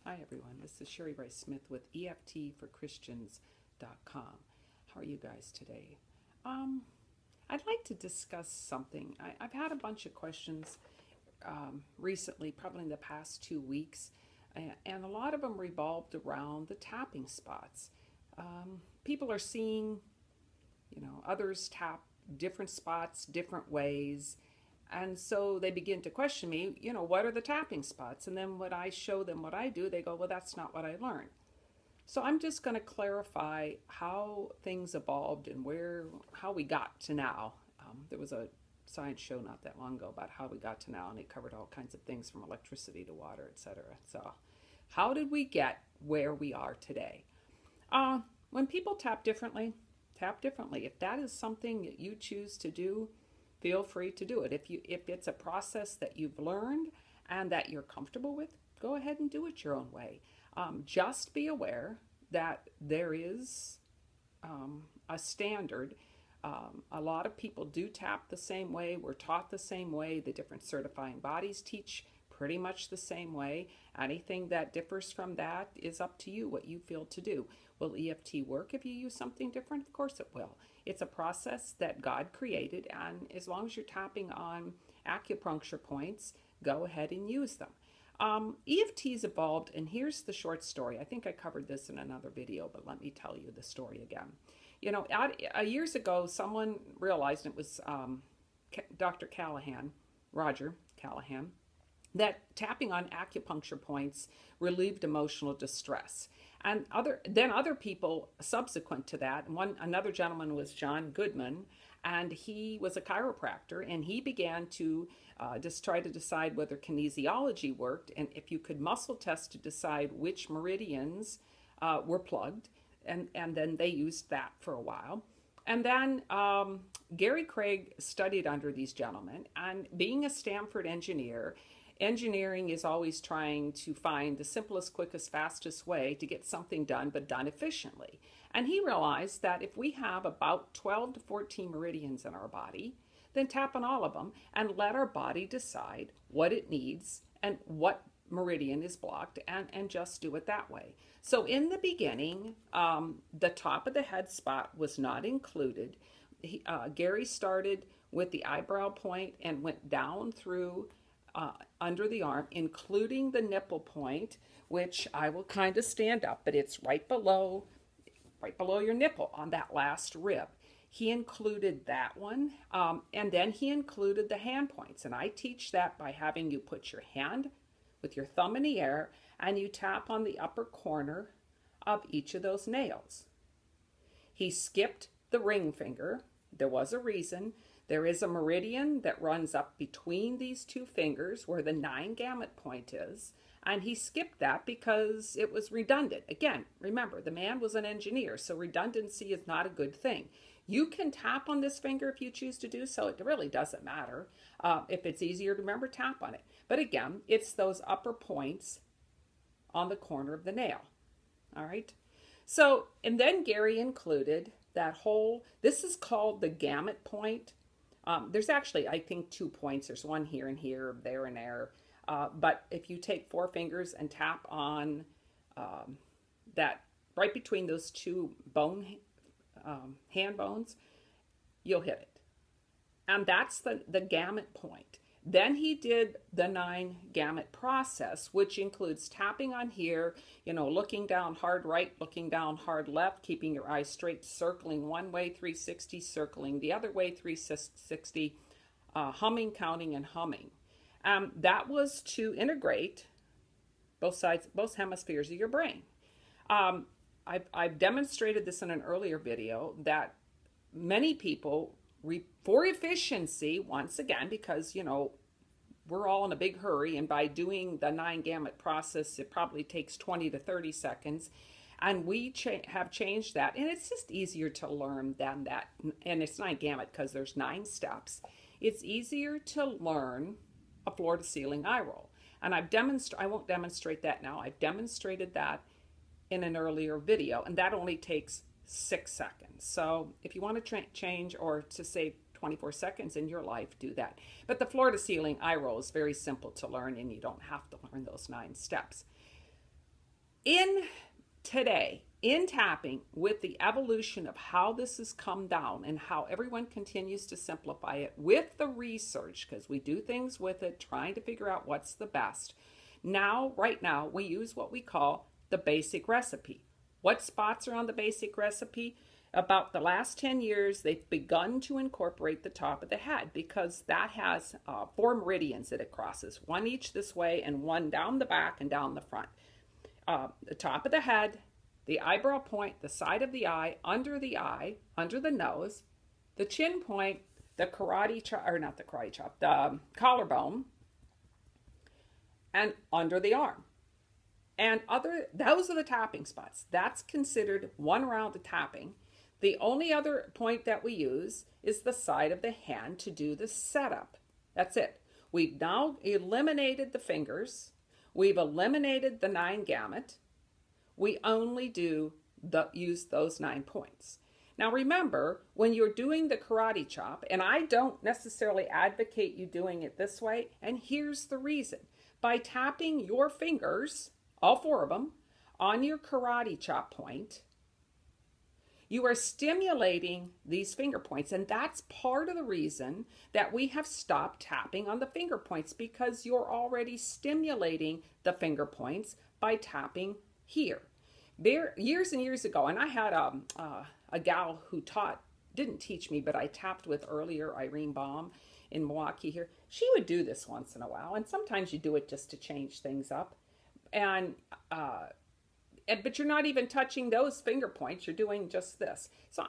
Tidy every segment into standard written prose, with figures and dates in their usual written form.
Hi everyone, this is Sherrie Rice Smith with EFT for Christians.com. How are you guys today? I'd like to discuss something. I've had a bunch of questions recently, probably in the past 2 weeks, and a lot of them revolved around the tapping spots. People are seeing, others tap different spots, different ways. And so they begin to question me, what are the tapping spots? And then when I show them what I do, they go, well, that's not what I learned. So I'm just going to clarify how things evolved and how we got to now. There was a science show not that long ago about how we got to now, and it covered all kinds of things from electricity to water, etc. So how did we get where we are today? When people tap differently. If that is something that you choose to do, feel free to do it. If it's a process that you've learned and that you're comfortable with, go ahead and do it your own way. Just be aware that there is a standard. A lot of people do tap the same way. We're taught the same way. The different certifying bodies teach pretty much the same way. Anything that differs from that is up to you, what you feel to do. Will EFT work if you use something different? Of course it will. It's a process that God created, and as long as you're tapping on acupuncture points, go ahead and use them. EFT's evolved, and here's the short story. I think I covered this in another video, but let me tell you the story again. Years ago, someone realized, it was Dr. Callahan, Roger Callahan, that tapping on acupuncture points relieved emotional distress. And other people subsequent to that, another gentleman was John Goodman, and he was a chiropractor, and he began to just try to decide whether kinesiology worked, and if you could muscle test to decide which meridians were plugged, and then they used that for a while. And then Gary Craig studied under these gentlemen, and being a Stanford engineer, engineering is always trying to find the simplest, quickest, fastest way to get something done, but done efficiently. And he realized that if we have about 12 to 14 meridians in our body, then tap on all of them and let our body decide what it needs and what meridian is blocked, and just do it that way. So in the beginning, the top of the head spot was not included. Gary started with the eyebrow point and went down through under the arm, including the nipple point, which I will kind of stand up, but it's right below your nipple on that last rib. He included that one, and then he included the hand points. And I teach that by having you put your hand with your thumb in the air, and you tap on the upper corner of each of those nails. He skipped the ring finger. There was a reason. There is a meridian that runs up between these two fingers where the 9 gamut point is, and he skipped that because it was redundant. Again, remember, the man was an engineer, so redundancy is not a good thing. You can tap on this finger if you choose to do so. It really doesn't matter. If it's easier to remember, tap on it. But again, it's those upper points on the corner of the nail. All right? So, and then Gary included that whole, this is called the gamut point. There's actually, I think, 2 points. There's one here and here, there and there. But if you take 4 fingers and tap on that right between those 2 hand bones, you'll hit it. And that's the gamut point. Then he did the 9 gamut process, which includes tapping on here, looking down hard right, looking down hard left, keeping your eyes straight, circling one way 360, circling the other way 360, humming, counting, and humming. That was to integrate both hemispheres of your brain. I've demonstrated this in an earlier video that many people, for efficiency, once again, because, we're all in a big hurry, and by doing the 9 gamut process, it probably takes 20 to 30 seconds. And we have changed that, and it's just easier to learn than that. And it's 9 gamut because there's 9 steps. It's easier to learn a floor to ceiling eye roll. And I won't demonstrate that now. I've demonstrated that in an earlier video, and that only takes 6 seconds. So if you want to change or to save 24 seconds in your life, do that. But the floor to ceiling eye roll is very simple to learn, and you don't have to learn those 9 steps. in today, in tapping, with the evolution of how this has come down and how everyone continues to simplify it with the research, because we do things with it, trying to figure out what's the best. Now, right now, we use what we call the basic recipe. What spots are on the basic recipe? About the last 10 years, they've begun to incorporate the top of the head, because that has 4 meridians that it crosses, one each this way and one down the back and down the front. The top of the head, the eyebrow point, the side of the eye, under the nose, the chin point, the the collarbone, and under the arm. And those are the tapping spots. That's considered one round of tapping. The only other point that we use is the side of the hand to do the setup. That's it. We've now eliminated the fingers. We've eliminated the 9 gamut. We only use those 9 points. Now remember, when you're doing the karate chop, and I don't necessarily advocate you doing it this way, and here's the reason. By tapping your fingers, all 4 of them, on your karate chop point, you are stimulating these finger points, and that's part of the reason that we have stopped tapping on the finger points, because you're already stimulating the finger points by tapping here. There, years and years ago, and I had a gal who didn't teach me, but I tapped with earlier, Irene Baum in Milwaukee here. She would do this once in a while, and sometimes you do it just to change things up. But you're not even touching those finger points. You're doing just this. So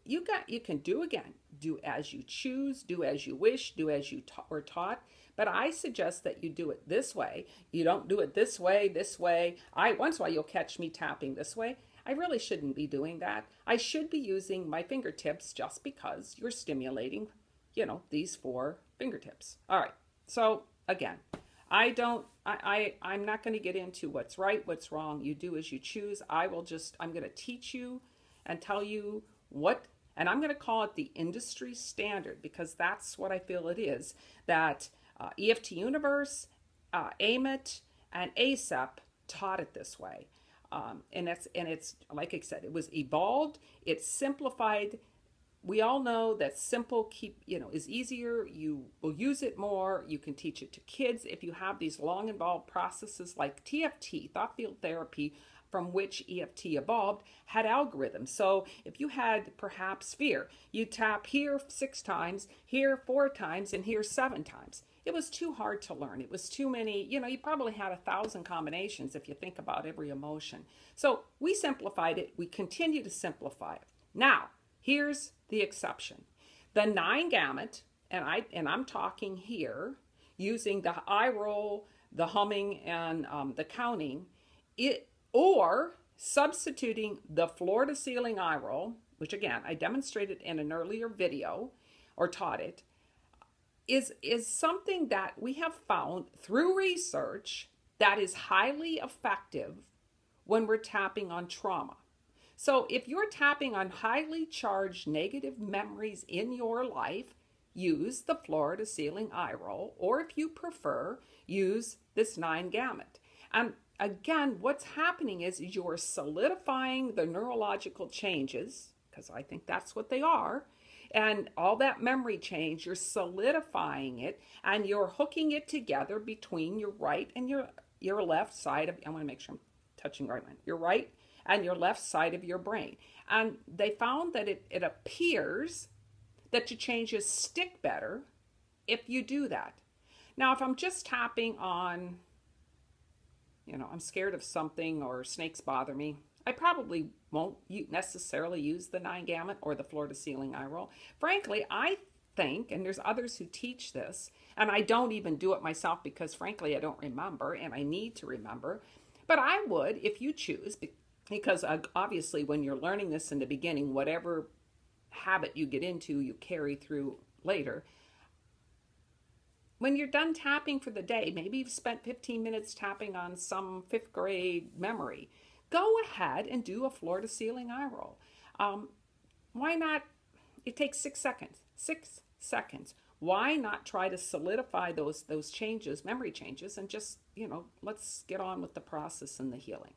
you can do again. Do as you choose. Do as you wish. Do as you were taught. But I suggest that you do it this way. You don't do it this way. Once in a while you'll catch me tapping this way. I really shouldn't be doing that. I should be using my fingertips, just because you're stimulating, these 4 fingertips. All right. So again, I'm not going to get into what's right, what's wrong. You do as you choose. I'm going to teach you and tell you and I'm going to call it the industry standard, because that's what I feel it is, that EFT Universe, AAMET, and ACEP taught it this way. And it's, like I said, it was evolved, it's simplified. We all know that simple is easier. You will use it more. You can teach it to kids if you have these long involved processes like TFT, thought field therapy, from which EFT evolved, had algorithms. So if you had perhaps fear, you tap here 6 times, here 4 times, and here 7 times. It was too hard to learn. It was too many, you probably had 1,000 combinations if you think about every emotion. So we simplified it. We continue to simplify it. Now, here's the exception. The 9 gamut, and I'm talking here using the eye roll, the humming, and the counting, or substituting the floor to ceiling eye roll, which again I demonstrated in an earlier video or taught it, is something that we have found through research that is highly effective when we're tapping on trauma. So if you're tapping on highly charged negative memories in your life, use the floor to ceiling eye roll, or if you prefer, use this 9 gamut. And again, what's happening is you're solidifying the neurological changes, because I think that's what they are, and all that memory change, you're solidifying it, and you're hooking it together between your right and your left side of, I want to make sure I'm touching the right line, your right and your left side of your brain. And they found that it appears that your changes stick better if you do that. Now, if I'm just tapping on, I'm scared of something or snakes bother me, I probably won't necessarily use the 9 gamut or the floor to ceiling eye roll. Frankly, I think, and there's others who teach this, and I don't even do it myself because frankly I don't remember, and I need to remember, but I would, if you choose, because obviously when you're learning this in the beginning, whatever habit you get into, you carry through later. When you're done tapping for the day, maybe you've spent 15 minutes tapping on some 5th grade memory, go ahead and do a floor to ceiling eye roll. Why not? It takes 6 seconds. 6 seconds. Why not try to solidify those changes, memory changes, and just, let's get on with the process and the healing.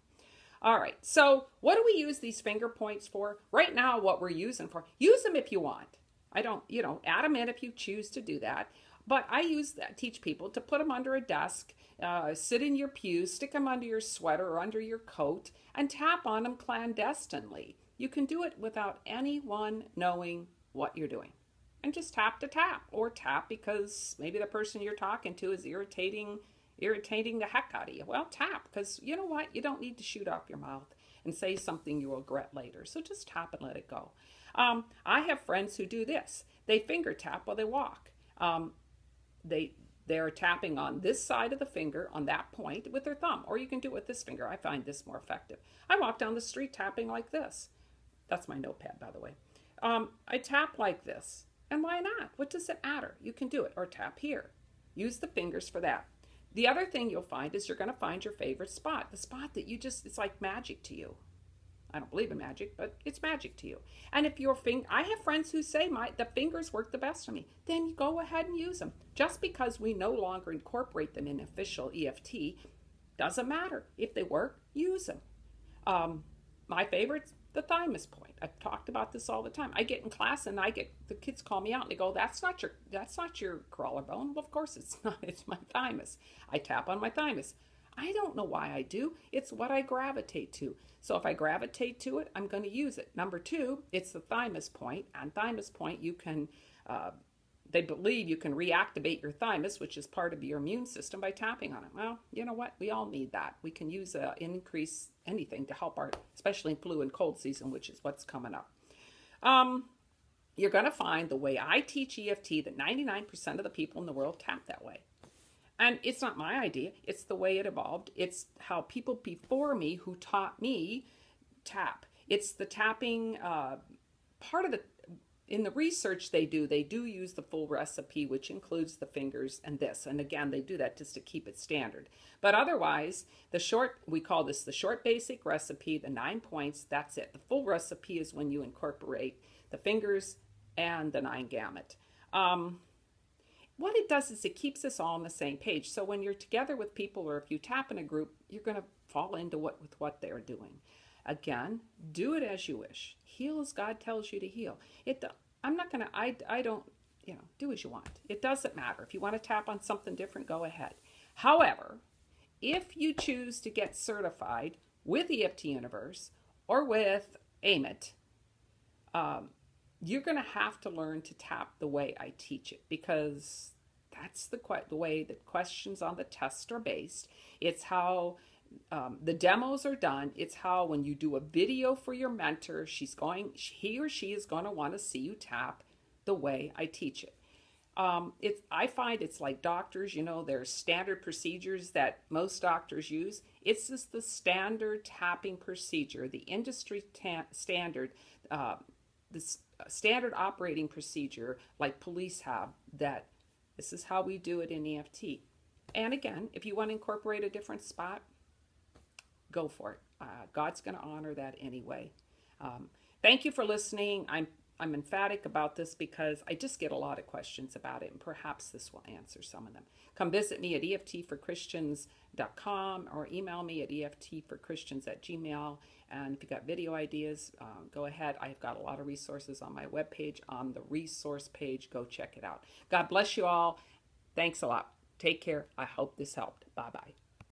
All right, so what do we use these finger points for? Right now, what we're using for, use them if you want. I don't, add them in if you choose to do that. But I teach people to put them under a desk, sit in your pew, stick them under your sweater or under your coat, and tap on them clandestinely. You can do it without anyone knowing what you're doing. And just tap to tap, or tap because maybe the person you're talking to is irritating the heck out of you. Well, tap, because you know what? You don't need to shoot off your mouth and say something you will regret later. So just tap and let it go. I have friends who do this. They finger tap while they walk. They're tapping on this side of the finger on that point with their thumb, or you can do it with this finger. I find this more effective. I walk down the street tapping like this. That's my notepad, by the way. I tap like this. And why not? What does it matter? You can do it, or tap here. Use the fingers for that. The other thing you'll find is you're going to find your favorite spot, the spot that it's like magic to you. I don't believe in magic, but it's magic to you. And if I have friends who say the fingers work the best for me, then you go ahead and use them. Just because we no longer incorporate them in official EFT doesn't matter. If they work, use them. My favorite's the thymus point. I've talked about this all the time. I get in class and the kids call me out and they go, that's not your collarbone. Well, of course it's not. It's my thymus. I tap on my thymus. I don't know why I do. It's what I gravitate to. So if I gravitate to it, I'm going to use it. Number two, it's the thymus point. On thymus point, they believe you can reactivate your thymus, which is part of your immune system, by tapping on it. Well, you know what? We all need that. We can use increase anything to help especially in flu and cold season, which is what's coming up. You're going to find the way I teach EFT that 99% of the people in the world tap that way. And it's not my idea. It's the way it evolved. It's how people before me who taught me tap. It's the tapping in the research they do use the full recipe, which includes the fingers and this. And again, they do that just to keep it standard. But otherwise, we call this the short basic recipe, the 9 points, that's it. The full recipe is when you incorporate the fingers and the 9 gamut. What it does is it keeps us all on the same page. So when you're together with people, or if you tap in a group, you're going to fall into with what they're doing. Again, do it as you wish. Heal as God tells you to heal. I don't, do as you want. It doesn't matter. If you want to tap on something different, go ahead. However, if you choose to get certified with EFT Universe or with AAMET, you're going to have to learn to tap the way I teach it, because that's the way the questions on the test are based. It's how the demos are done. It's how, when you do a video for your mentor, he or she is going to want to see you tap the way I teach it. I find it's like doctors, there's standard procedures that most doctors use. It's just the standard tapping procedure, the industry standard, the standard operating procedure like police have, that this is how we do it in EFT. And again, if you want to incorporate a different spot, go for it. God's going to honor that anyway. Thank you for listening. I'm emphatic about this because I just get a lot of questions about it, and perhaps this will answer some of them. Come visit me at EFTforchristians.com or email me at EFTforchristians@gmail.com. And if you got video ideas, go ahead. I've got a lot of resources on my webpage, on the resource page. Go check it out. God bless you all. Thanks a lot. Take care. I hope this helped. Bye-bye.